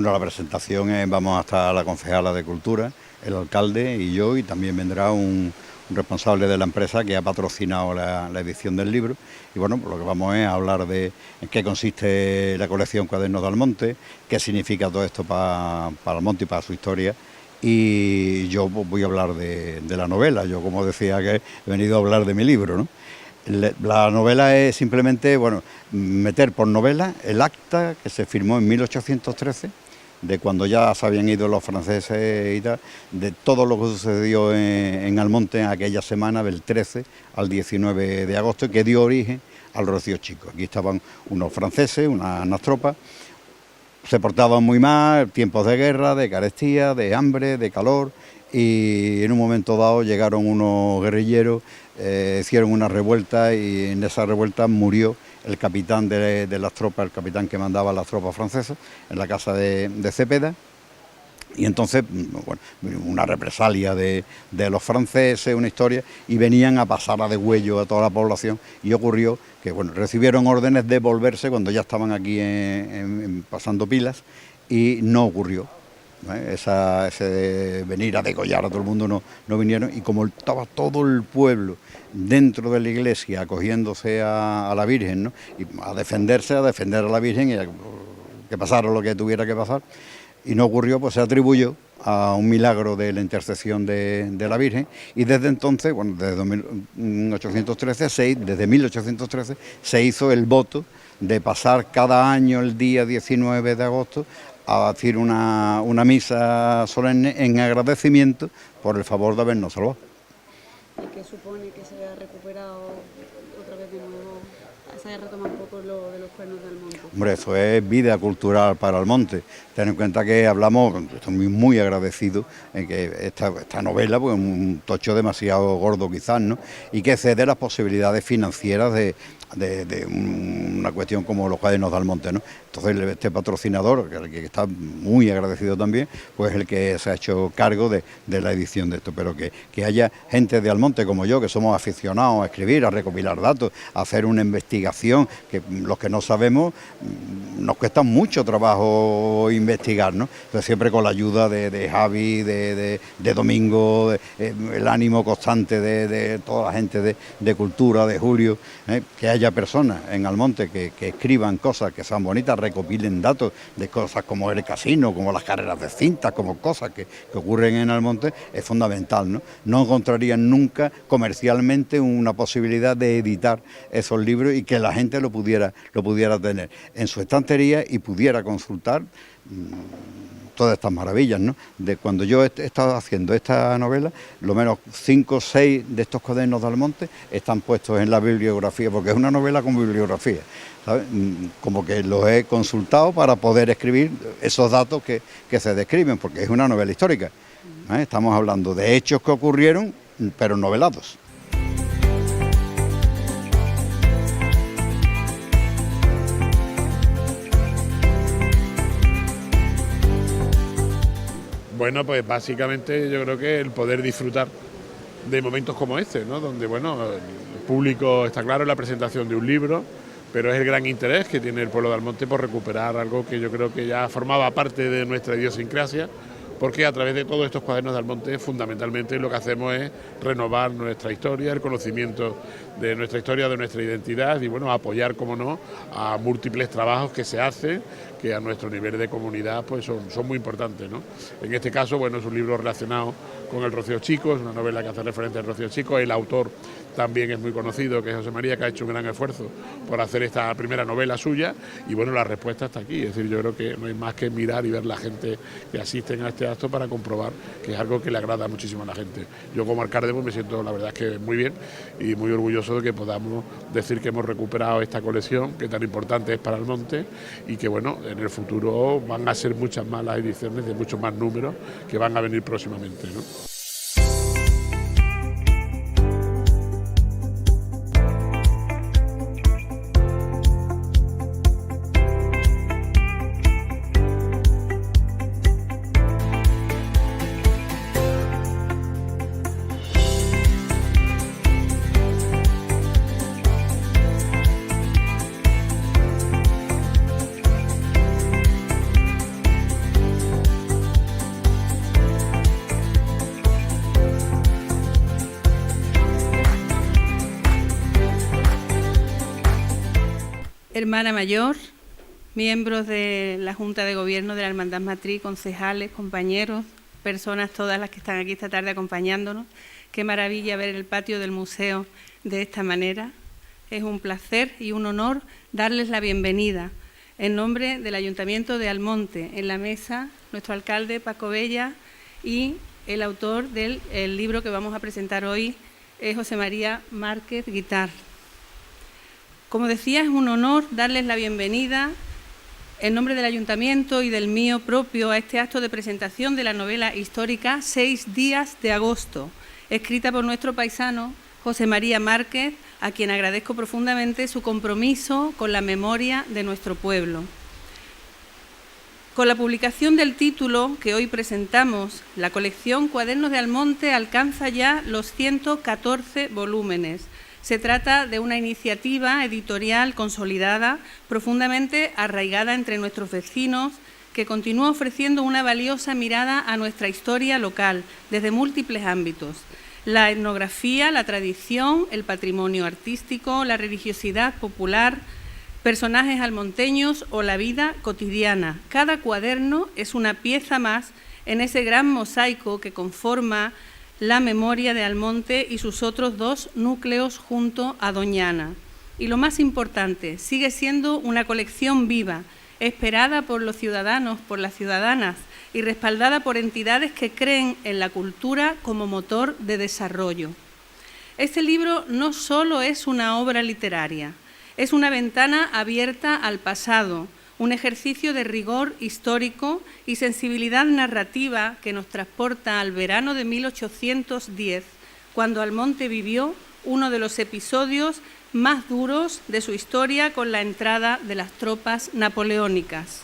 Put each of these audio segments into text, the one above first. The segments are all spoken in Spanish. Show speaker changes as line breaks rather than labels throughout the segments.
Bueno, la presentación vamos a estar la concejala de Cultura, el alcalde y yo, y también vendrá un responsable de la empresa que ha patrocinado la edición del libro. Y bueno, pues lo que vamos es a hablar de en qué consiste la colección Cuadernos de Almonte, qué significa todo esto para Almonte y para su historia. Y yo pues, voy a hablar de la novela. Yo, como decía, que he venido a hablar de mi libro, ¿no? La novela es simplemente, bueno, meter por novela el acta que se firmó en 1813, de cuando ya se habían ido los franceses y tal, de todo lo que sucedió en Almonte en aquella semana del 13 al 19 de agosto, que dio origen al Rocío Chico. Aquí estaban unos franceses, unas tropas, se portaban muy mal, tiempos de guerra, de carestía, de hambre, de calor, y en un momento dado llegaron unos guerrilleros, hicieron una revuelta y en esa revuelta murió el capitán de las tropas, el capitán que mandaba las tropas francesas, en la casa de Cepeda. Y entonces, bueno, una represalia de los franceses, una historia, y venían a pasar a degüello a toda la población, y ocurrió que, bueno, recibieron órdenes de volverse cuando ya estaban aquí pasando pilas, y no ocurrió. Ese de venir a degollar a todo el mundo no vinieron, y como estaba todo el pueblo dentro de la iglesia acogiéndose a la Virgen, ¿no? Y a defender a la Virgen y a que pasara lo que tuviera que pasar, y no ocurrió, pues se atribuyó a un milagro de la intercesión de la Virgen, y desde entonces, bueno, desde 1813 se hizo el voto de pasar cada año el día 19 de agosto a hacer una misa solemne en agradecimiento por el favor de habernos salvado.
¿Y qué supone que se haya recuperado otra vez de nuevo, se haya retomado un poco lo de los Cuernos de Almonte?
Hombre, eso es vida cultural para Almonte. Ten en cuenta que hablamos, estoy muy agradecido en que esta novela, pues un tocho demasiado gordo quizás, ¿no? Y que cede las posibilidades financieras de una cuestión como los Cuadernos de Almonte, ¿no? Entonces este patrocinador, que está muy agradecido también, pues es el que se ha hecho cargo de la edición de esto, pero que haya gente de Almonte como yo, que somos aficionados a escribir, a recopilar datos, a hacer una investigación, que los que no sabemos nos cuesta mucho trabajo investigar, ¿no? Entonces siempre con la ayuda de Javi, de Domingo, el ánimo constante de toda la gente de cultura, de Julio, que haya personas en Almonte que escriban cosas que sean bonitas, recopilen datos de cosas como el casino, como las carreras de cintas, como cosas que ocurren en Almonte, es fundamental, ¿no? No encontrarían nunca comercialmente una posibilidad de editar esos libros y que la gente lo pudiera tener en su estantería y pudiera consultar todas estas maravillas, ¿no? De cuando yo he estado haciendo esta novela, lo menos 5 o 6 de estos Cuadernos de Almonte están puestos en la bibliografía, porque es una novela con bibliografía, ¿sabes? Como que los he consultado para poder escribir esos datos que se describen, porque es una novela histórica, ¿eh? Estamos hablando de hechos que ocurrieron, pero novelados.
Bueno, pues básicamente yo creo que el poder disfrutar de momentos como este, ¿no? Donde, bueno, el público está claro en la presentación de un libro, pero es el gran interés que tiene el pueblo de Almonte por recuperar algo que yo creo que ya formaba parte de nuestra idiosincrasia, porque a través de todos estos Cuadernos de Almonte fundamentalmente lo que hacemos es renovar nuestra historia, el conocimiento de nuestra historia, de nuestra identidad y bueno, apoyar, como no, a múltiples trabajos que se hacen, que a nuestro nivel de comunidad pues son muy importantes, ¿no? En este caso, bueno, es un libro relacionado con el Rocío Chico, es una novela que hace referencia al Rocío Chico, el autor también es muy conocido, que es José María, que ha hecho un gran esfuerzo por hacer esta primera novela suya y bueno, la respuesta está aquí, es decir, yo creo que no hay más que mirar y ver la gente que asisten a este acto para comprobar que es algo que le agrada muchísimo a la gente. Yo como alcalde pues me siento la verdad es que muy bien y muy orgulloso de que podamos decir que hemos recuperado esta colección que tan importante es para Almonte y que bueno, en el futuro van a ser muchas más las ediciones de muchos más números que van a venir próximamente, ¿no?
Hermana mayor, miembros de la Junta de Gobierno de la Hermandad Matriz, concejales, compañeros, personas todas las que están aquí esta tarde acompañándonos. Qué maravilla ver el patio del museo de esta manera. Es un placer y un honor darles la bienvenida en nombre del Ayuntamiento de Almonte. En la mesa, nuestro alcalde Paco Bella y el autor del libro que vamos a presentar hoy, José María Márquez Guitart. Como decía, es un honor darles la bienvenida en nombre del Ayuntamiento y del mío propio a este acto de presentación de la novela histórica 6 días de agosto, escrita por nuestro paisano José María Márquez, a quien agradezco profundamente su compromiso con la memoria de nuestro pueblo. Con la publicación del título que hoy presentamos, la colección Cuadernos de Almonte alcanza ya los 114 volúmenes. Se trata de una iniciativa editorial consolidada, profundamente arraigada entre nuestros vecinos, que continúa ofreciendo una valiosa mirada a nuestra historia local desde múltiples ámbitos: la etnografía, la tradición, el patrimonio artístico, la religiosidad popular, personajes almonteños o la vida cotidiana. Cada cuaderno es una pieza más en ese gran mosaico que conforma la memoria de Almonte y sus otros 2 núcleos junto a Doñana. Y lo más importante, sigue siendo una colección viva, esperada por los ciudadanos, por las ciudadanas y respaldada por entidades que creen en la cultura como motor de desarrollo. Este libro no solo es una obra literaria, es una ventana abierta al pasado, un ejercicio de rigor histórico y sensibilidad narrativa que nos transporta al verano de 1810, cuando Almonte vivió uno de los episodios más duros de su historia con la entrada de las tropas napoleónicas.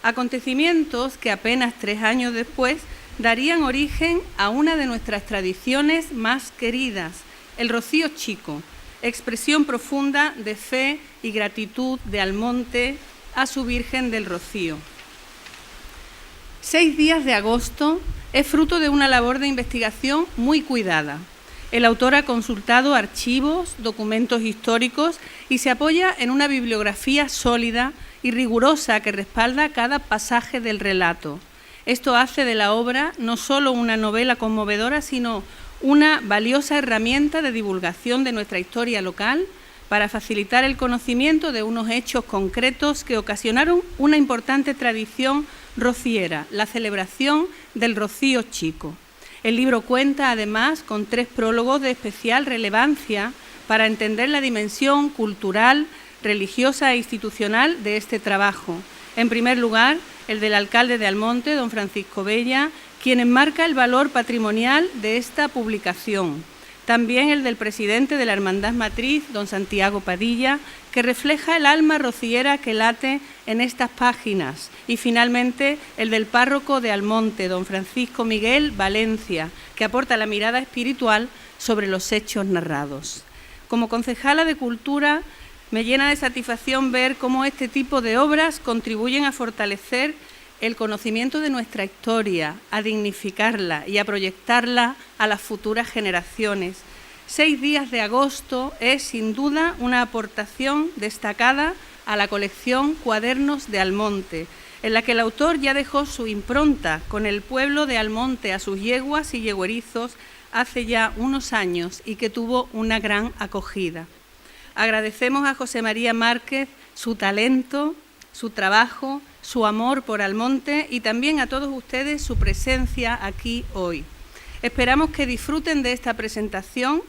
Acontecimientos que apenas 3 años después darían origen a una de nuestras tradiciones más queridas, el Rocío Chico, expresión profunda de fe y gratitud de Almonte a su Virgen del Rocío. 6 días de agosto es fruto de una labor de investigación muy cuidada. El autor ha consultado archivos, documentos históricos y se apoya en una bibliografía sólida y rigurosa que respalda cada pasaje del relato. Esto hace de la obra no solo una novela conmovedora, sino una valiosa herramienta de divulgación de nuestra historia local para facilitar el conocimiento de unos hechos concretos que ocasionaron una importante tradición rociera, la celebración del Rocío Chico. El libro cuenta además con 3 prólogos de especial relevancia para entender la dimensión cultural, religiosa e institucional de este trabajo. En primer lugar, el del alcalde de Almonte, don Francisco Bella, quien enmarca el valor patrimonial de esta publicación. También el del presidente de la Hermandad Matriz, don Santiago Padilla, que refleja el alma rociera que late en estas páginas. Y finalmente el del párroco de Almonte, don Francisco Miguel Valencia, que aporta la mirada espiritual sobre los hechos narrados. Como concejala de Cultura, me llena de satisfacción ver cómo este tipo de obras contribuyen a fortalecer el conocimiento de nuestra historia, a dignificarla y a proyectarla a las futuras generaciones. 6 días de agosto es, sin duda, una aportación destacada a la colección Cuadernos de Almonte, en la que el autor ya dejó su impronta con el pueblo de Almonte a sus yeguas y yeguerizos hace ya unos años y que tuvo una gran acogida. Agradecemos a José María Márquez su talento, su trabajo, su amor por Almonte y también a todos ustedes su presencia aquí hoy. Esperamos que disfruten de esta presentación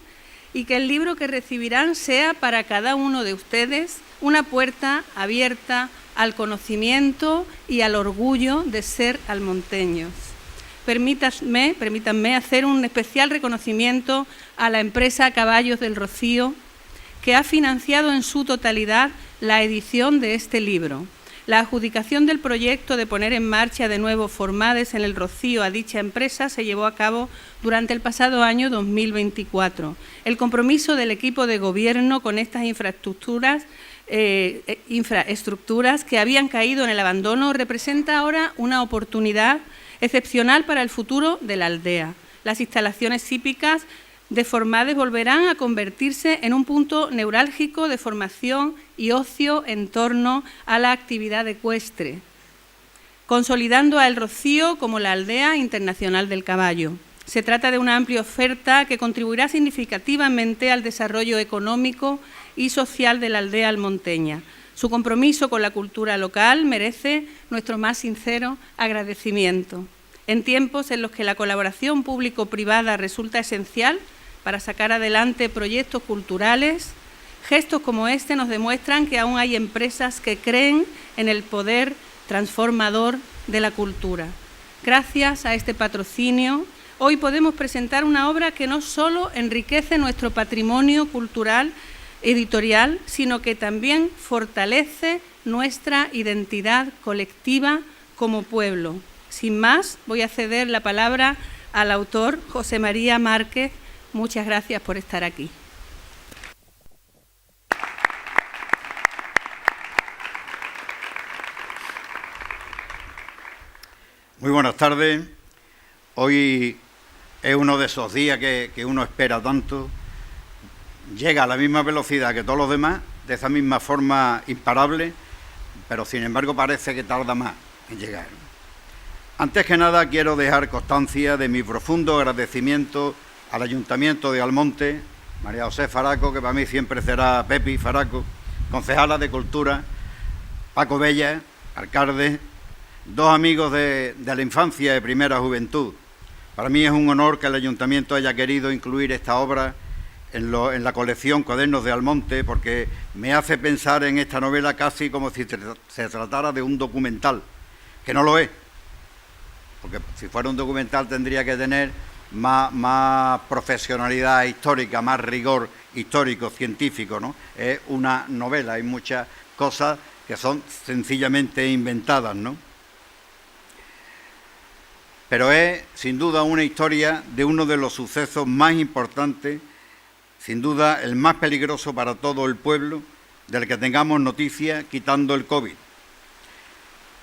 y que el libro que recibirán sea para cada uno de ustedes una puerta abierta al conocimiento y al orgullo de ser almonteños. Permítanme hacer un especial reconocimiento a la empresa Caballos del Rocío, que ha financiado en su totalidad la edición de este libro. La adjudicación del proyecto de poner en marcha de nuevo Formades en el Rocío a dicha empresa se llevó a cabo durante el pasado año 2024. El compromiso del equipo de gobierno con estas infraestructuras que habían caído en el abandono representa ahora una oportunidad excepcional para el futuro de la aldea. Las instalaciones hípicas deformadas volverán a convertirse en un punto neurálgico de formación y ocio en torno a la actividad ecuestre, consolidando a El Rocío como la aldea internacional del caballo. Se trata de una amplia oferta que contribuirá significativamente al desarrollo económico y social de la aldea almonteña. Su compromiso con la cultura local merece nuestro más sincero agradecimiento. En tiempos en los que la colaboración público-privada resulta esencial para sacar adelante proyectos culturales, gestos como este nos demuestran que aún hay empresas que creen en el poder transformador de la cultura. Gracias a este patrocinio, hoy podemos presentar una obra que no solo enriquece nuestro patrimonio cultural editorial, sino que también fortalece nuestra identidad colectiva como pueblo. Sin más, voy a ceder la palabra al autor, José María Márquez. Muchas gracias por estar aquí.
Muy buenas tardes. Hoy es uno de esos días que uno espera tanto. Llega a la misma velocidad que todos los demás, de esa misma forma imparable, pero sin embargo parece que tarda más en llegar. Antes que nada quiero dejar constancia de mi profundo agradecimiento al Ayuntamiento de Almonte, María José Faraco, que para mí siempre será Pepi Faraco, concejala de Cultura, Paco Bella, alcalde, dos amigos de la infancia y primera juventud. Para mí es un honor que el Ayuntamiento haya querido incluir esta obra en la colección Cuadernos de Almonte, porque me hace pensar en esta novela casi como si se tratara de un documental, que no lo es, porque si fuera un documental tendría que tener más profesionalidad histórica, más rigor histórico, científico, ¿no? Es una novela, hay muchas cosas que son sencillamente inventadas, ¿no? Pero es, sin duda, una historia de uno de los sucesos más importantes, sin duda el más peligroso para todo el pueblo, del que tengamos noticia, quitando el COVID.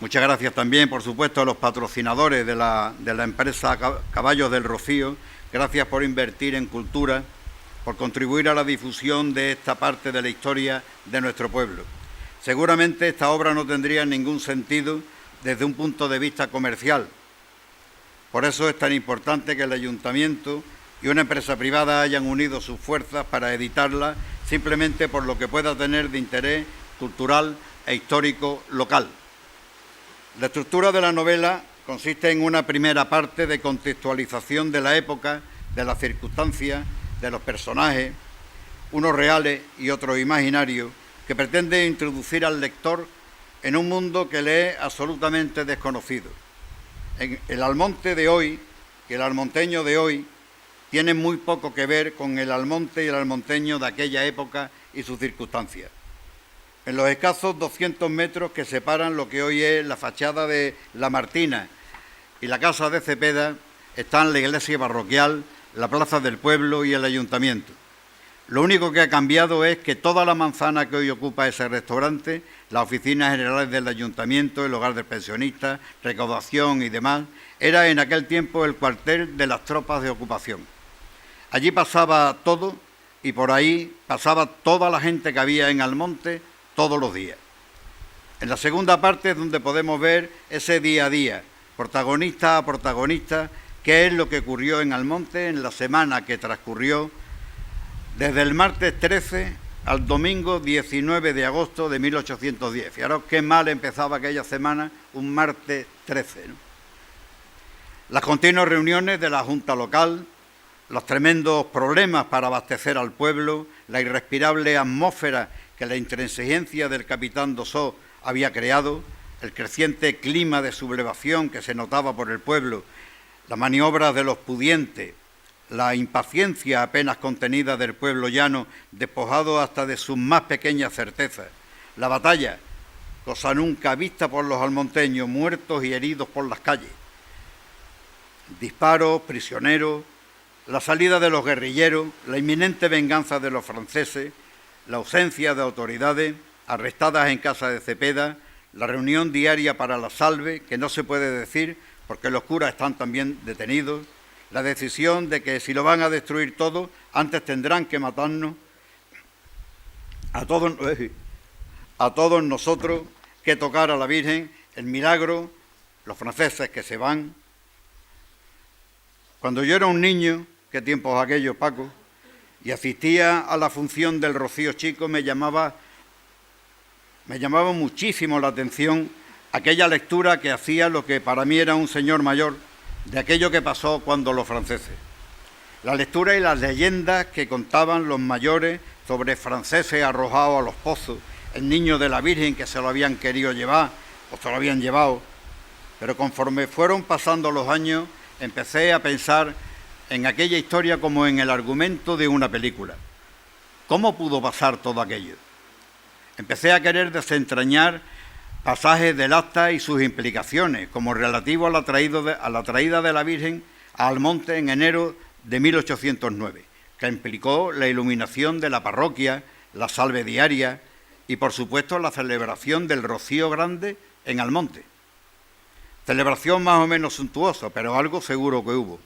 Muchas gracias también, por supuesto, a los patrocinadores de la empresa Caballos del Rocío. Gracias por invertir en cultura, por contribuir a la difusión de esta parte de la historia de nuestro pueblo. Seguramente esta obra no tendría ningún sentido desde un punto de vista comercial. Por eso es tan importante que el Ayuntamiento y una empresa privada hayan unido sus fuerzas para editarla, simplemente por lo que pueda tener de interés cultural e histórico local. La estructura de la novela consiste en una primera parte de contextualización de la época, de las circunstancias, de los personajes, unos reales y otros imaginarios, que pretende introducir al lector en un mundo que le es absolutamente desconocido. El Almonte de hoy, que el almonteño de hoy, tiene muy poco que ver con el Almonte y el almonteño de aquella época y sus circunstancias. En los escasos 200 metros que separan lo que hoy es la fachada de La Martina y la casa de Cepeda están la iglesia parroquial, la plaza del pueblo y el ayuntamiento. Lo único que ha cambiado es que toda la manzana que hoy ocupa ese restaurante, las oficinas generales del ayuntamiento, el hogar del pensionista, recaudación y demás, era en aquel tiempo el cuartel de las tropas de ocupación. Allí pasaba todo y por ahí pasaba toda la gente que había en Almonte todos los días. En la segunda parte es donde podemos ver ese día a día, protagonista a protagonista, qué es lo que ocurrió en Almonte en la semana que transcurrió desde el martes 13 al domingo 19 de agosto de 1810. Fijaros qué mal empezaba aquella semana, un martes 13, ¿no? Las continuas reuniones de la Junta Local, los tremendos problemas para abastecer al pueblo, la irrespirable atmósfera que la intransigencia del capitán Dosó había creado, el creciente clima de sublevación que se notaba por el pueblo, las maniobras de los pudientes, la impaciencia apenas contenida del pueblo llano, despojado hasta de sus más pequeñas certezas, la batalla, cosa nunca vista por los almonteños, muertos y heridos por las calles, disparos, prisioneros, la salida de los guerrilleros, la inminente venganza de los franceses, la ausencia de autoridades arrestadas en casa de Cepeda, la reunión diaria para la salve, que no se puede decir porque los curas están también detenidos, la decisión de que si lo van a destruir todo, antes tendrán que matarnos a todos nosotros, que tocar a la Virgen, el milagro, los franceses que se van. Cuando yo era un niño, qué tiempos aquellos, Paco, y asistía a la función del Rocío Chico, me llamaba muchísimo la atención aquella lectura que hacía lo que para mí era un señor mayor de aquello que pasó cuando los franceses. La lectura y las leyendas que contaban los mayores sobre franceses arrojados a los pozos, el niño de la Virgen que se lo habían querido llevar o se lo habían llevado. Pero conforme fueron pasando los años, empecé a pensar en aquella historia como en el argumento de una película. ¿Cómo pudo pasar todo aquello? Empecé a querer desentrañar pasajes del acta y sus implicaciones, como relativo a la traída de la Virgen a Almonte en enero de 1809, que implicó la iluminación de la parroquia, la salve diaria y, por supuesto, la celebración del Rocío Grande en Almonte. Celebración más o menos suntuosa, pero algo seguro que hubo.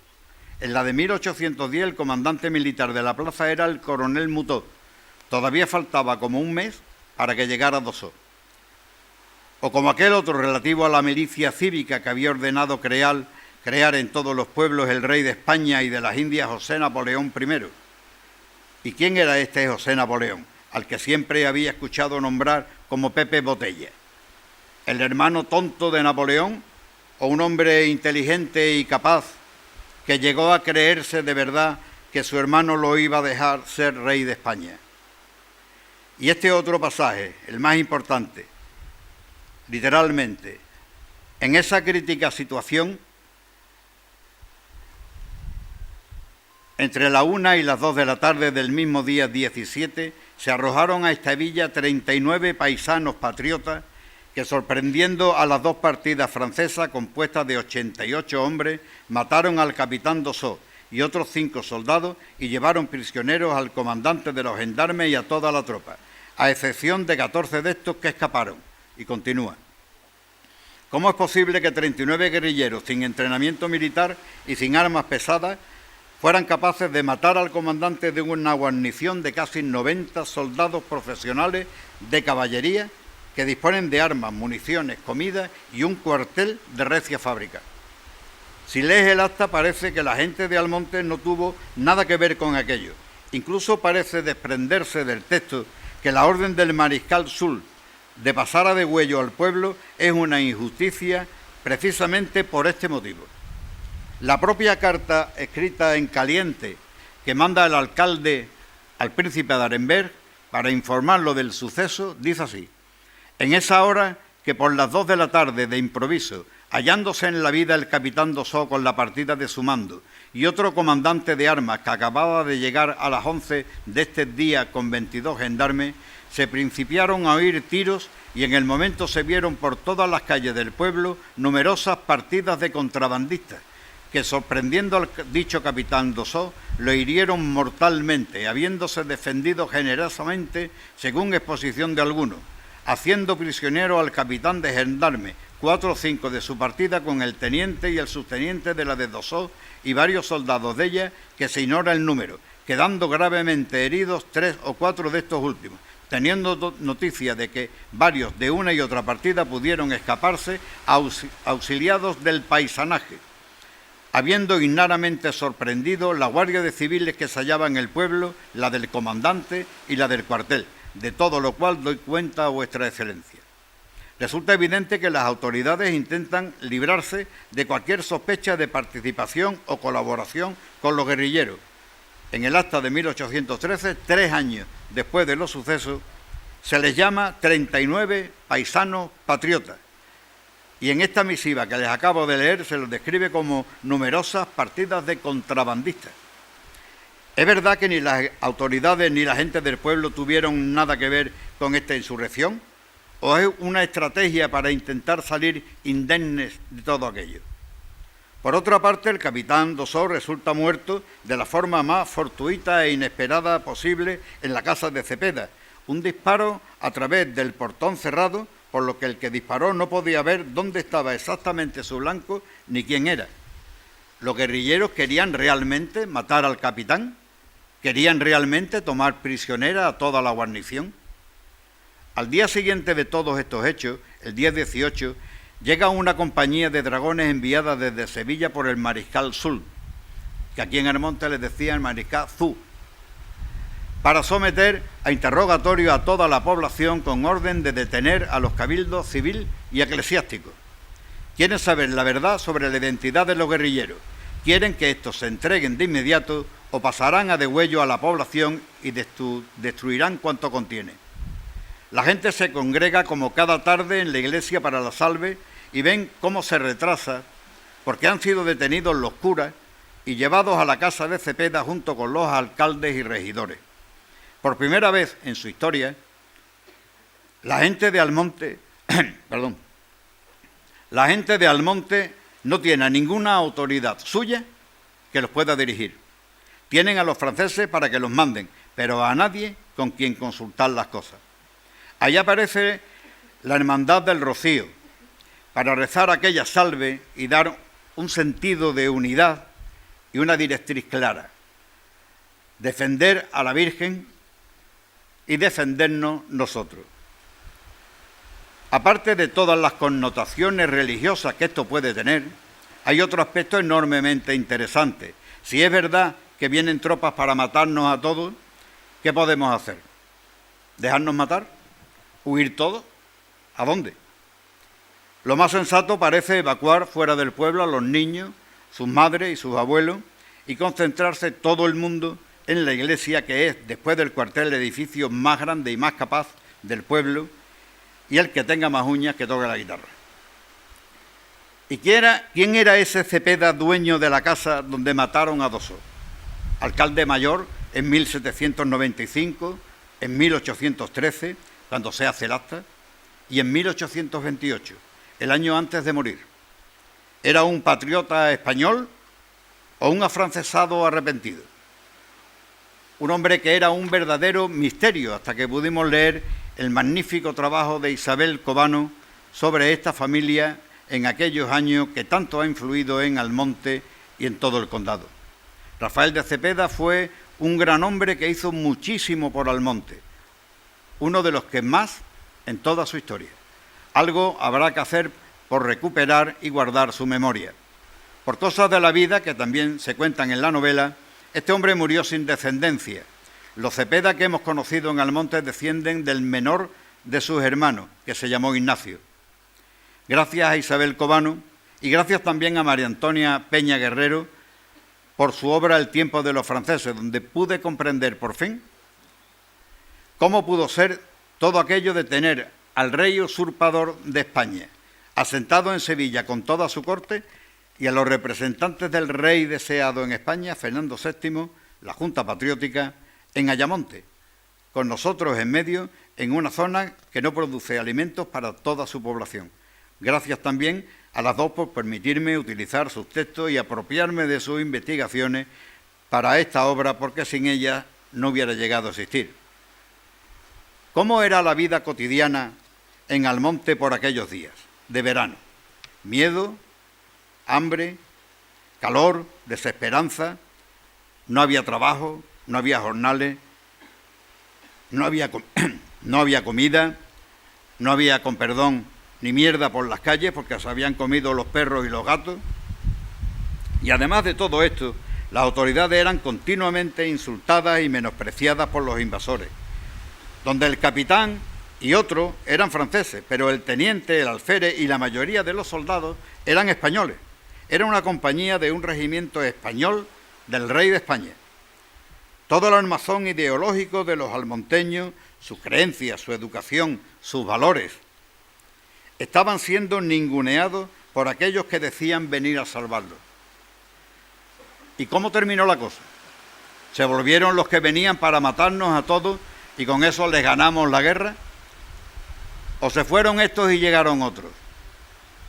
En la de 1810 el comandante militar de la plaza era el coronel Mutó. Todavía faltaba como un mes para que llegara Dosó. O como aquel otro relativo a la milicia cívica que había ordenado crear en todos los pueblos el rey de España y de las Indias, José Napoleón I. ¿Y quién era este José Napoleón? Al que siempre había escuchado nombrar como Pepe Botella. ¿El hermano tonto de Napoleón o un hombre inteligente y capaz que llegó a creerse de verdad que su hermano lo iba a dejar ser rey de España? Y este otro pasaje, el más importante, literalmente, en esa crítica situación, entre la 1 y las 2 de la tarde del mismo día 17, se arrojaron a esta villa 39 paisanos patriotas que, sorprendiendo a las dos partidas francesas compuestas de 88 hombres, mataron al capitán Dosó y otros 5 soldados y llevaron prisioneros al comandante de los gendarmes y a toda la tropa, a excepción de 14 de estos que escaparon. Y continúa. ¿Cómo es posible que 39 guerrilleros sin entrenamiento militar y sin armas pesadas fueran capaces de matar al comandante de una guarnición de casi 90 soldados profesionales de caballería que disponen de armas, municiones, comida y un cuartel de recia fábrica? Si lees el acta parece que la gente de Almonte no tuvo nada que ver con aquello. Incluso parece desprenderse del texto que la orden del mariscal Soult de pasar a degüello al pueblo es una injusticia precisamente por este motivo. La propia carta escrita en caliente que manda el alcalde al príncipe de Arenberg para informarlo del suceso dice así: en esa hora que por las 2 de la tarde de improviso, hallándose en la vida el capitán Dosó con la partida de su mando y otro comandante de armas que acababa de llegar a las 11 de este día con 22 gendarmes, se principiaron a oír tiros y en el momento se vieron por todas las calles del pueblo numerosas partidas de contrabandistas que, sorprendiendo al dicho capitán Dosó, lo hirieron mortalmente, habiéndose defendido generosamente según exposición de algunos, haciendo prisionero al capitán de gendarme, 4 o 5 de su partida con el teniente y el subteniente de la de Dosó y varios soldados de ella, que se ignora el número, quedando gravemente heridos 3 o 4 de estos últimos, teniendo noticia de que varios de una y otra partida pudieron escaparse auxiliados del paisanaje, habiendo ignaramente sorprendido la guardia de civiles que se hallaba en el pueblo, la del comandante y la del cuartel, de todo lo cual doy cuenta a vuestra excelencia. Resulta evidente que las autoridades intentan librarse de cualquier sospecha de participación o colaboración con los guerrilleros. En el acta de 1813, 3 años después de los sucesos, se les llama 39 paisanos patriotas. Y en esta misiva que les acabo de leer se los describe como numerosas partidas de contrabandistas. ¿Es verdad que ni las autoridades ni la gente del pueblo tuvieron nada que ver con esta insurrección? ¿O es una estrategia para intentar salir indemnes de todo aquello? Por otra parte, el capitán Dosó resulta muerto de la forma más fortuita e inesperada posible en la casa de Cepeda. Un disparo a través del portón cerrado, por lo que el que disparó no podía ver dónde estaba exactamente su blanco ni quién era. ¿Los guerrilleros querían realmente matar al capitán? ¿Querían realmente tomar prisionera a toda la guarnición? Al día siguiente de todos estos hechos, el día 18, llega una compañía de dragones enviada desde Sevilla por el mariscal Soult, que aquí en Almonte les decían mariscal Zu, para someter a interrogatorio a toda la población con orden de detener a los cabildos civil y eclesiásticos. Quieren saber la verdad sobre la identidad de los guerrilleros. Quieren que estos se entreguen de inmediato o pasarán a degüello a la población y destruirán cuanto contiene. La gente se congrega como cada tarde en la iglesia para la salve y ven cómo se retrasa porque han sido detenidos los curas y llevados a la casa de Cepeda junto con los alcaldes y regidores. Por primera vez en su historia, la gente de Almonte, la gente de Almonte no tiene ninguna autoridad suya que los pueda dirigir. Tienen a los franceses para que los manden, pero a nadie con quien consultar las cosas. Allí aparece la Hermandad del Rocío, para rezar aquella salve y dar un sentido de unidad y una directriz clara. Defender a la Virgen y defendernos nosotros. Aparte de todas las connotaciones religiosas que esto puede tener, hay otro aspecto enormemente interesante. Si es verdad que vienen tropas para matarnos a todos, ¿qué podemos hacer? ¿Dejarnos matar? ¿Huir todos? ¿A dónde? Lo más sensato parece evacuar fuera del pueblo a los niños, sus madres y sus abuelos y concentrarse todo el mundo en la iglesia, que es, después del cuartel, el edificio más grande y más capaz del pueblo, y el que tenga más uñas que toque la guitarra. ¿Y quién era ese Cepeda, dueño de la casa donde mataron a Dosó? Alcalde mayor en 1795, en 1813, cuando se hace el acta, y en 1828, el año antes de morir. ¿Era un patriota español o un afrancesado arrepentido? Un hombre que era un verdadero misterio, hasta que pudimos leer el magnífico trabajo de Isabel Cobano sobre esta familia en aquellos años que tanto ha influido en Almonte y en todo el condado. Rafael de Cepeda fue un gran hombre que hizo muchísimo por Almonte, uno de los que más en toda su historia. Algo habrá que hacer por recuperar y guardar su memoria. Por cosas de la vida que también se cuentan en la novela, este hombre murió sin descendencia. Los Cepeda que hemos conocido en Almonte descienden del menor de sus hermanos, que se llamó Ignacio. Gracias a Isabel Cobano y gracias también a María Antonia Peña Guerrero por su obra El tiempo de los franceses, donde pude comprender por fin cómo pudo ser todo aquello de tener al rey usurpador de España asentado en Sevilla con toda su corte y a los representantes del rey deseado en España, Fernando VII, la Junta Patriótica, en Ayamonte, con nosotros en medio, en una zona que no produce alimentos para toda su población. Gracias también a las dos por permitirme utilizar sus textos y apropiarme de sus investigaciones para esta obra, porque sin ellas no hubiera llegado a existir. ¿Cómo era la vida cotidiana en Almonte por aquellos días de verano? Miedo, hambre, calor, desesperanza, no había trabajo, no había jornales, no había comida, no había, con perdón, ni mierda por las calles porque se habían comido los perros y los gatos. Y además de todo esto, las autoridades eran continuamente insultadas y menospreciadas por los invasores, donde el capitán y otros eran franceses, pero el teniente, el alférez y la mayoría de los soldados eran españoles. Era una compañía de un regimiento español del rey de España. Todo el armazón ideológico de los almonteños, sus creencias, su educación, sus valores, estaban siendo ninguneados por aquellos que decían venir a salvarlos. ¿Y cómo terminó la cosa? ¿Se volvieron los que venían para matarnos a todos y con eso les ganamos la guerra? ¿O se fueron estos y llegaron otros?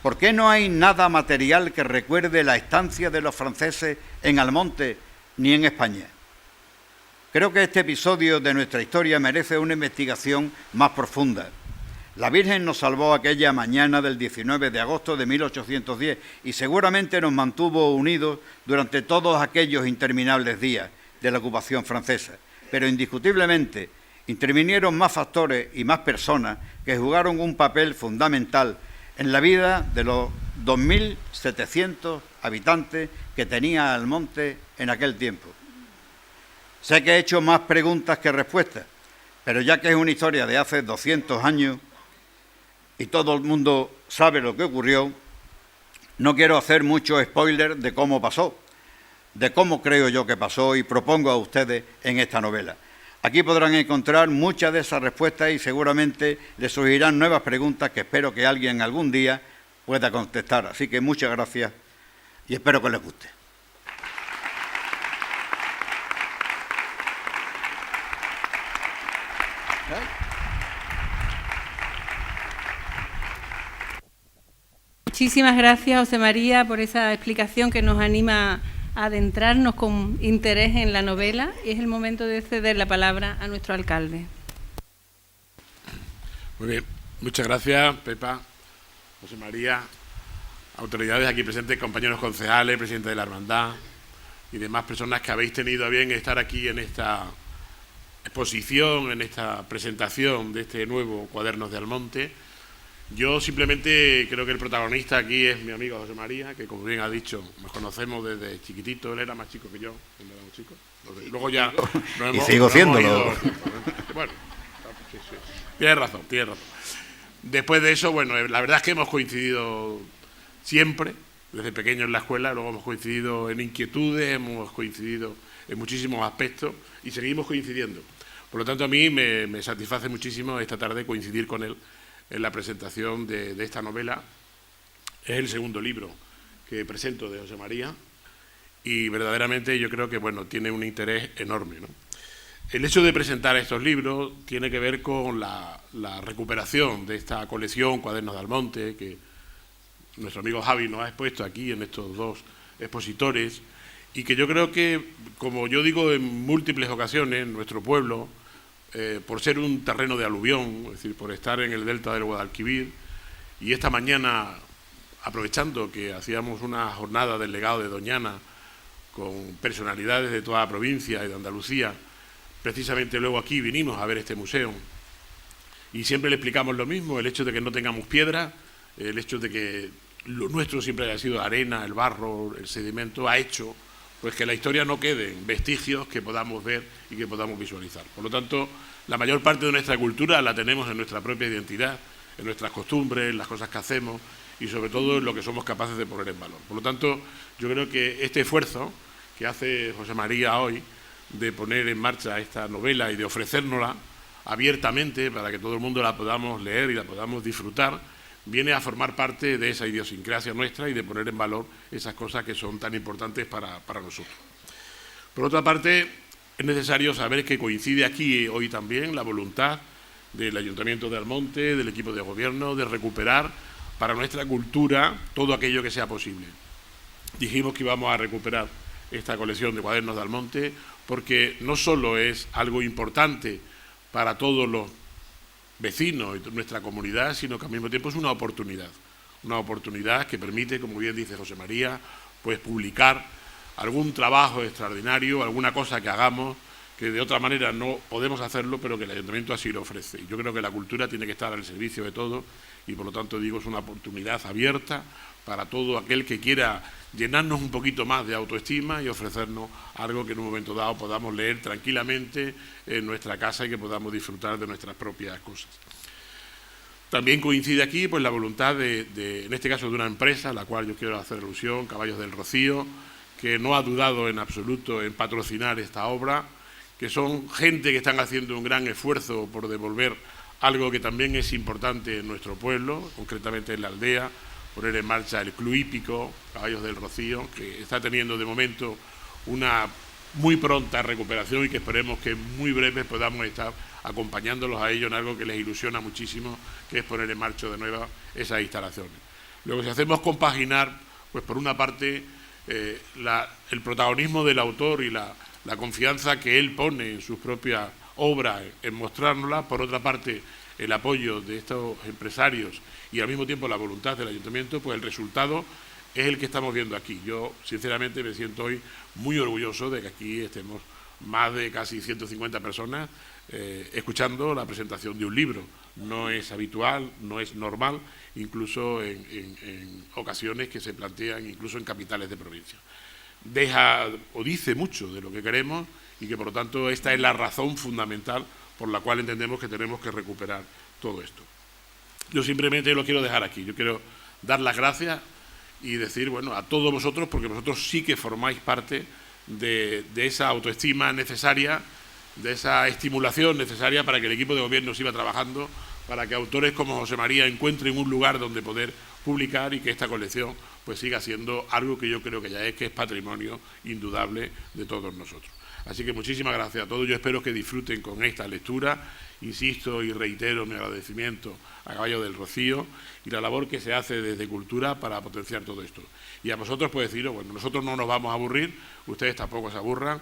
¿Por qué no hay nada material que recuerde la estancia de los franceses en Almonte ni en España? Creo que este episodio de nuestra historia merece una investigación más profunda. La Virgen nos salvó aquella mañana del 19 de agosto de 1810 y seguramente nos mantuvo unidos durante todos aquellos interminables días de la ocupación francesa. Pero indiscutiblemente intervinieron más factores y más personas que jugaron un papel fundamental en la vida de los 2.700 habitantes que tenía Almonte en aquel tiempo. Sé que he hecho más preguntas que respuestas, pero ya que es una historia de hace 200 años y todo el mundo sabe lo que ocurrió, no quiero hacer mucho spoiler de cómo pasó, de cómo creo yo que pasó y propongo a ustedes en esta novela. Aquí podrán encontrar muchas de esas respuestas y seguramente les surgirán nuevas preguntas que espero que alguien algún día pueda contestar. Así que muchas gracias y espero que les guste.
Muchísimas gracias, José María, por esa explicación que nos anima a adentrarnos con interés en la novela. Y es el momento de ceder la palabra a nuestro alcalde.
Muy bien, muchas gracias, Pepa, José María, autoridades aquí presentes, compañeros concejales, presidente de la hermandad y demás personas que habéis tenido a bien estar aquí en esta exposición, en esta presentación de este nuevo Cuadernos de Almonte. Yo simplemente creo que el protagonista aquí es mi amigo José María, que como bien ha dicho, nos conocemos desde chiquitito. Él era más chico que yo, cuando éramos chicos. Luego ya nos hemos,
y sigo siéndolo.
Bueno, sí. Tienes razón. Después de eso, bueno, la verdad es que hemos coincidido siempre, desde pequeños en la escuela, luego hemos coincidido en inquietudes, hemos coincidido en muchísimos aspectos y seguimos coincidiendo. Por lo tanto, a mí me satisface muchísimo esta tarde coincidir con él en la presentación de esta novela. Es el segundo libro que presento de José María y verdaderamente yo creo que tiene un interés enorme, ¿no? El hecho de presentar estos libros tiene que ver con la recuperación de esta colección Cuadernos de Almonte que nuestro amigo Javi nos ha expuesto aquí en estos dos expositores y que yo creo que, como yo digo en múltiples ocasiones, nuestro pueblo, por ser un terreno de aluvión, es decir, por estar en el delta del Guadalquivir, y esta mañana, aprovechando que hacíamos una jornada del legado de Doñana con personalidades de toda la provincia y de Andalucía, precisamente luego aquí vinimos a ver este museo y siempre le explicamos lo mismo, el hecho de que no tengamos piedra, el hecho de que lo nuestro siempre haya sido la arena, el barro, el sedimento, ha hecho pues que la historia no quede en vestigios que podamos ver y que podamos visualizar. Por lo tanto, la mayor parte de nuestra cultura la tenemos en nuestra propia identidad, en nuestras costumbres, en las cosas que hacemos y sobre todo en lo que somos capaces de poner en valor. Por lo tanto, yo creo que este esfuerzo que hace José María hoy de poner en marcha esta novela y de ofrecérnosla abiertamente para que todo el mundo la podamos leer y la podamos disfrutar, viene a formar parte de esa idiosincrasia nuestra y de poner en valor esas cosas que son tan importantes para nosotros. Por otra parte, es necesario saber que coincide aquí hoy también la voluntad del Ayuntamiento de Almonte, del equipo de gobierno, de recuperar para nuestra cultura todo aquello que sea posible. Dijimos que íbamos a recuperar esta colección de Cuadernos de Almonte porque no solo es algo importante para todos los vecinos y nuestra comunidad, sino que al mismo tiempo es una oportunidad que permite, como bien dice José María, pues publicar algún trabajo extraordinario, alguna cosa que hagamos, que de otra manera no podemos hacerlo, pero que el Ayuntamiento así lo ofrece. Y yo creo que la cultura tiene que estar al servicio de todo y por lo tanto digo, es una oportunidad abierta para todo aquel que quiera llenarnos un poquito más de autoestima y ofrecernos algo que en un momento dado podamos leer tranquilamente en nuestra casa y que podamos disfrutar de nuestras propias cosas. También coincide aquí pues la voluntad en este caso de una empresa, a la cual yo quiero hacer alusión, Caballos del Rocío, que no ha dudado en absoluto en patrocinar esta obra, que son gente que están haciendo un gran esfuerzo por devolver algo que también es importante en nuestro pueblo, concretamente en la aldea, poner en marcha el Club Hípico Caballos del Rocío, que está teniendo de momento una muy pronta recuperación y que esperemos que en muy breve podamos estar acompañándolos a ellos en algo que les ilusiona muchísimo, que es poner en marcha de nuevo esas instalaciones. Luego, si hacemos compaginar, pues por una parte, el protagonismo del autor y la confianza que él pone en sus propias obras, en mostrárnoslas, por otra parte, el apoyo de estos empresarios y al mismo tiempo la voluntad del ayuntamiento, pues el resultado es el que estamos viendo aquí. Yo, sinceramente, me siento hoy muy orgulloso de que aquí estemos más de casi 150 personas escuchando la presentación de un libro. No es habitual, no es normal, incluso en ocasiones que se plantean incluso en capitales de provincia. Deja o dice mucho de lo que queremos y que, por lo tanto, esta es la razón fundamental por la cual entendemos que tenemos que recuperar todo esto. Yo simplemente lo quiero dejar aquí. Yo quiero dar las gracias y decir, bueno, a todos vosotros, porque vosotros sí que formáis parte de esa autoestima necesaria, de esa estimulación necesaria para que el equipo de gobierno siga trabajando, para que autores como José María encuentren un lugar donde poder publicar y que esta colección pues siga siendo algo que yo creo que ya es, que es patrimonio indudable de todos nosotros. Así que muchísimas gracias a todos. Yo espero que disfruten con esta lectura. Insisto y reitero mi agradecimiento a Caballo del Rocío y la labor que se hace desde Cultura para potenciar todo esto. Y a vosotros pues deciros, bueno, nosotros no nos vamos a aburrir, ustedes tampoco se aburran.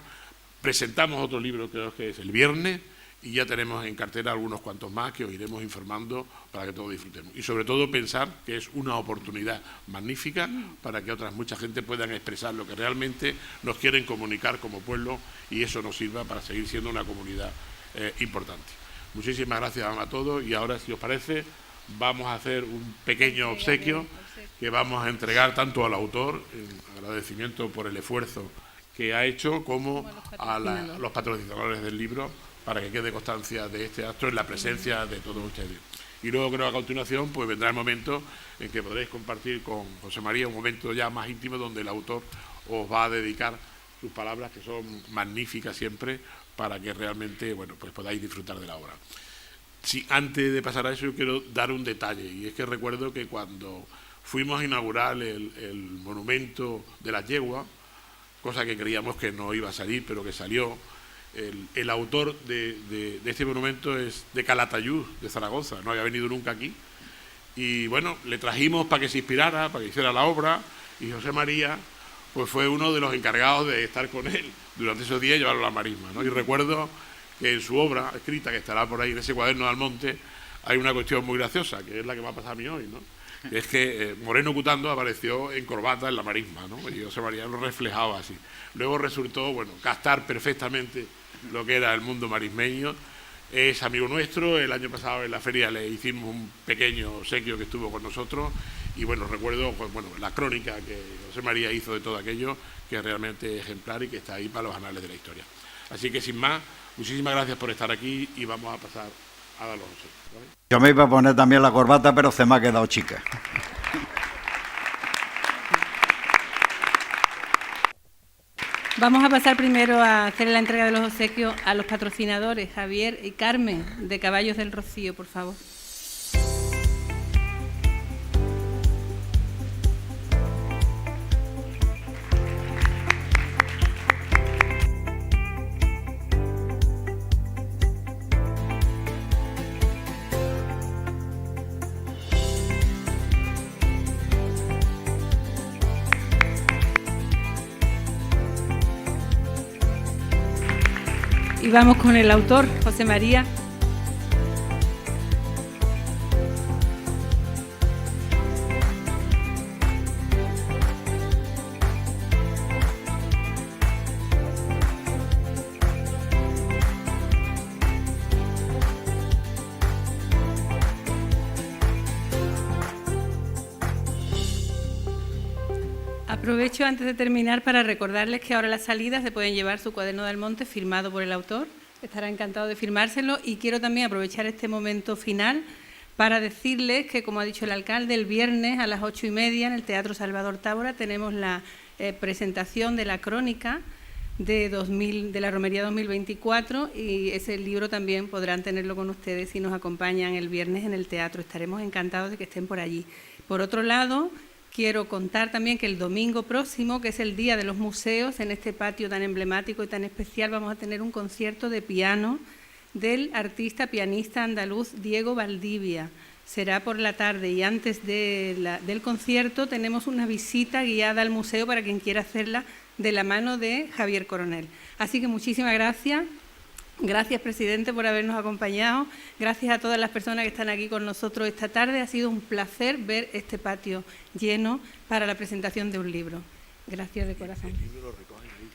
Presentamos otro libro, creo que es el viernes, y ya tenemos en cartera algunos cuantos más que os iremos informando para que todos disfrutemos. Y sobre todo pensar que es una oportunidad magnífica para que mucha gente puedan expresar lo que realmente nos quieren comunicar como pueblo, y eso nos sirva para seguir siendo una comunidad importante. Muchísimas gracias a todos, y ahora, si os parece, vamos a hacer un pequeño obsequio que vamos a entregar tanto al autor, en agradecimiento por el esfuerzo que ha hecho, como a los patrocinadores del libro, para que quede constancia de este acto en la presencia de todos ustedes. Y luego creo que a continuación pues vendrá el momento en que podréis compartir con José María un momento ya más íntimo donde el autor os va a dedicar sus palabras, que son magníficas siempre, para que realmente bueno, pues podáis disfrutar de la obra. Sí, antes de pasar a eso, yo quiero dar un detalle, y es que recuerdo que cuando fuimos a inaugurar el monumento de las yeguas, cosa que creíamos que no iba a salir, pero que salió, el autor de este monumento es de Calatayud, de Zaragoza, no había venido nunca aquí, y bueno, le trajimos para que se inspirara, para que hiciera la obra, y José María pues fue uno de los encargados de estar con él durante esos días y llevarlo a la marisma, ¿no? Y recuerdo que en su obra escrita, que estará por ahí en ese cuaderno de Almonte, hay una cuestión muy graciosa, que es la que me ha pasado a mí hoy, ¿no? Que es que Moreno Cutando apareció en corbata en la marisma, ¿no? Y José María lo reflejaba así. Luego resultó, bueno, captar perfectamente lo que era el mundo marismeño. Es amigo nuestro, el año pasado en la feria le hicimos un pequeño obsequio que estuvo con nosotros, y bueno, recuerdo pues, bueno, la crónica que José María hizo de todo aquello, que es realmente ejemplar y que está ahí para los anales de la historia. Así que sin más, muchísimas gracias por estar aquí, y vamos a pasar a dar los obsequios, ¿vale?
Yo me iba a poner también la corbata, pero se me ha quedado chica.
Vamos a pasar primero a hacer la entrega de los obsequios a los patrocinadores, Javier y Carmen, de Caballos del Rocío, por favor. Y vamos con el autor, José María. Aprovecho antes de terminar para recordarles que ahora a las salidas se pueden llevar su cuaderno de Almonte firmado por el autor. Estará encantado de firmárselo, y quiero también aprovechar este momento final para decirles que, como ha dicho el alcalde, el viernes a las 8:30 en el Teatro Salvador Tábora tenemos la presentación de la crónica de la Romería 2024, y ese libro también podrán tenerlo con ustedes si nos acompañan el viernes en el teatro. Estaremos encantados de que estén por allí. Por otro lado, quiero contar también que el domingo próximo, que es el Día de los Museos, en este patio tan emblemático y tan especial, vamos a tener un concierto de piano del artista pianista andaluz Diego Valdivia. Será por la tarde, y antes del concierto tenemos una visita guiada al museo para quien quiera hacerla de la mano de Javier Coronel. Así que muchísimas gracias Gracias, presidente, por habernos acompañado. Gracias a todas las personas que están aquí con nosotros esta tarde. Ha sido un placer ver este patio lleno para la presentación de un libro. Gracias de corazón. El libro lo recogen ahí.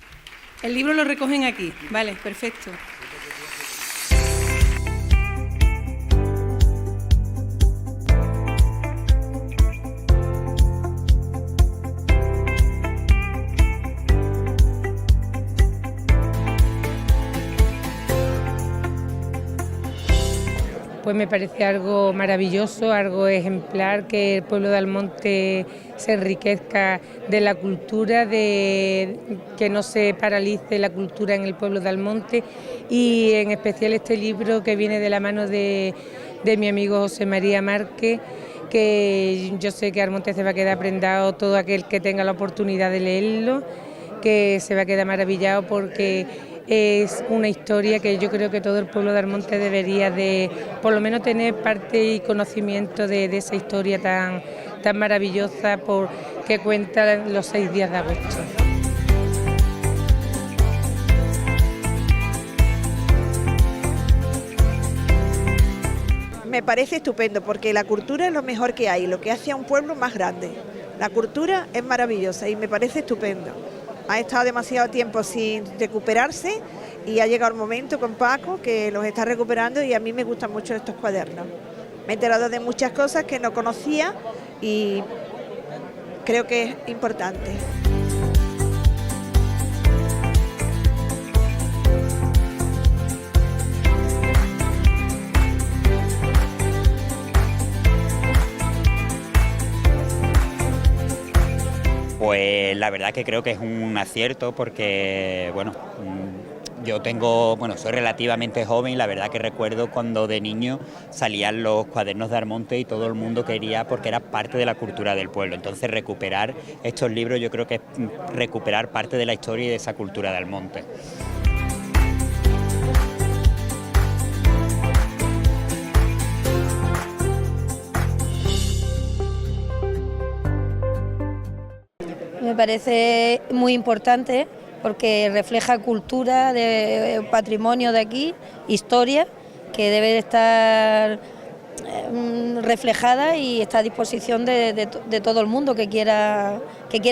El libro lo recogen aquí. Vale, perfecto.
Pues me parece algo maravilloso, algo ejemplar, que el pueblo de Almonte se enriquezca de la cultura, de que no se paralice la cultura en el pueblo de Almonte, y en especial este libro que viene de la mano de mi amigo José María Márquez, que yo sé que Almonte se va a quedar prendado, todo aquel que tenga la oportunidad de leerlo, que se va a quedar maravillado, porque es una historia que yo creo que todo el pueblo de Almonte debería de, por lo menos, tener parte y conocimiento de esa historia tan maravillosa que cuenta los 6 días de agosto.
Me parece estupendo, porque la cultura es lo mejor que hay, lo que hace a un pueblo más grande. La cultura es maravillosa y me parece estupendo. Ha estado demasiado tiempo sin recuperarse y ha llegado el momento con Paco que los está recuperando, y a mí me gustan mucho estos cuadernos. Me he enterado de muchas cosas que no conocía y creo que es importante.
Pues la verdad que creo que es un acierto, porque bueno, yo soy relativamente joven y la verdad que recuerdo cuando de niño salían los cuadernos de Almonte y todo el mundo quería, porque era parte de la cultura del pueblo. Entonces recuperar estos libros yo creo que es recuperar parte de la historia y de esa cultura de Almonte.
Me parece muy importante porque refleja cultura, patrimonio de aquí, historia, que debe de estar reflejada y está a disposición de todo el mundo que quiera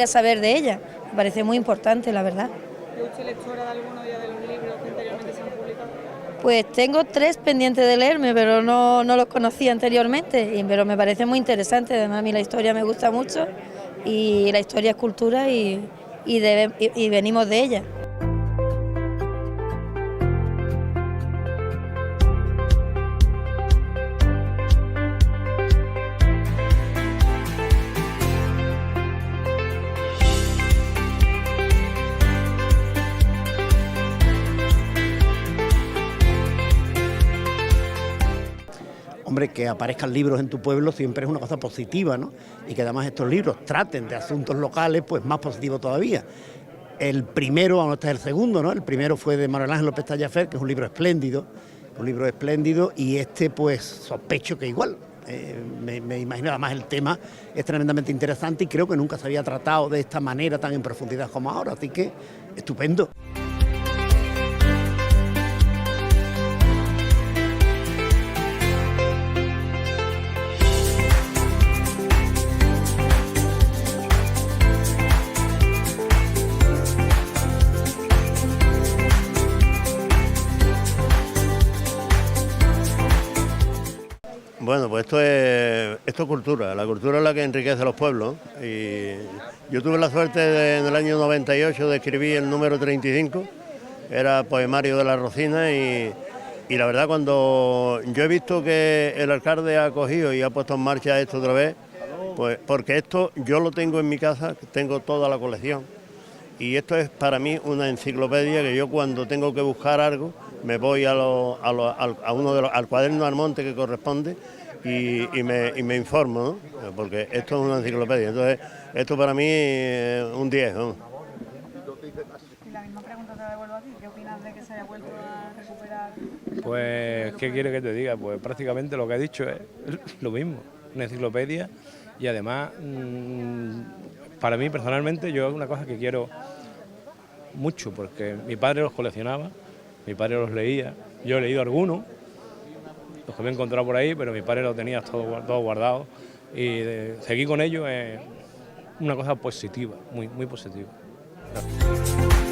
saber de ella. Me parece muy importante, la verdad.
¿Es usted lectora de alguno ya de los libros que anteriormente se han publicado?
Pues tengo 3 pendientes de leerme, pero no los conocía anteriormente, pero me parece muy interesante. Además, a mí la historia me gusta mucho y la historia es cultura y venimos de ella.
Hombre, que aparezcan libros en tu pueblo siempre es una cosa positiva, ¿no? Y que además estos libros traten de asuntos locales, pues más positivo todavía. El primero, ahora este es el segundo, ¿no? El primero fue de Manuel Ángel López Tallafer, que es un libro espléndido, y este pues sospecho que igual. Me imagino, además el tema es tremendamente interesante y creo que nunca se había tratado de esta manera tan en profundidad como ahora, así que estupendo.
Bueno, pues esto es cultura, la cultura es la que enriquece a los pueblos, y yo tuve la suerte en el año 98 de escribir el número 35, era poemario de la Rocina, y la verdad cuando yo he visto que el alcalde ha cogido y ha puesto en marcha esto otra vez, pues porque esto yo lo tengo en mi casa, tengo toda la colección, y esto es para mí una enciclopedia que yo cuando tengo que buscar algo me voy al cuaderno de Almonte que corresponde y me informo, ¿no? Porque esto es una enciclopedia, entonces esto para mí es un 10, ¿no?
Y la misma pregunta te la devuelvo a ti, ¿qué opinas de que se haya vuelto a recuperar?
Pues, ¿qué quiere que te diga? Pues prácticamente lo que ha dicho es lo mismo, una enciclopedia, y además, para mí personalmente, yo es una cosa que quiero mucho, porque mi padre los coleccionaba mi padre los leía, yo he leído algunos, los que me he encontrado por ahí, pero mi padre los tenía todos guardados y seguir con ellos es una cosa positiva, muy, muy positiva. Gracias.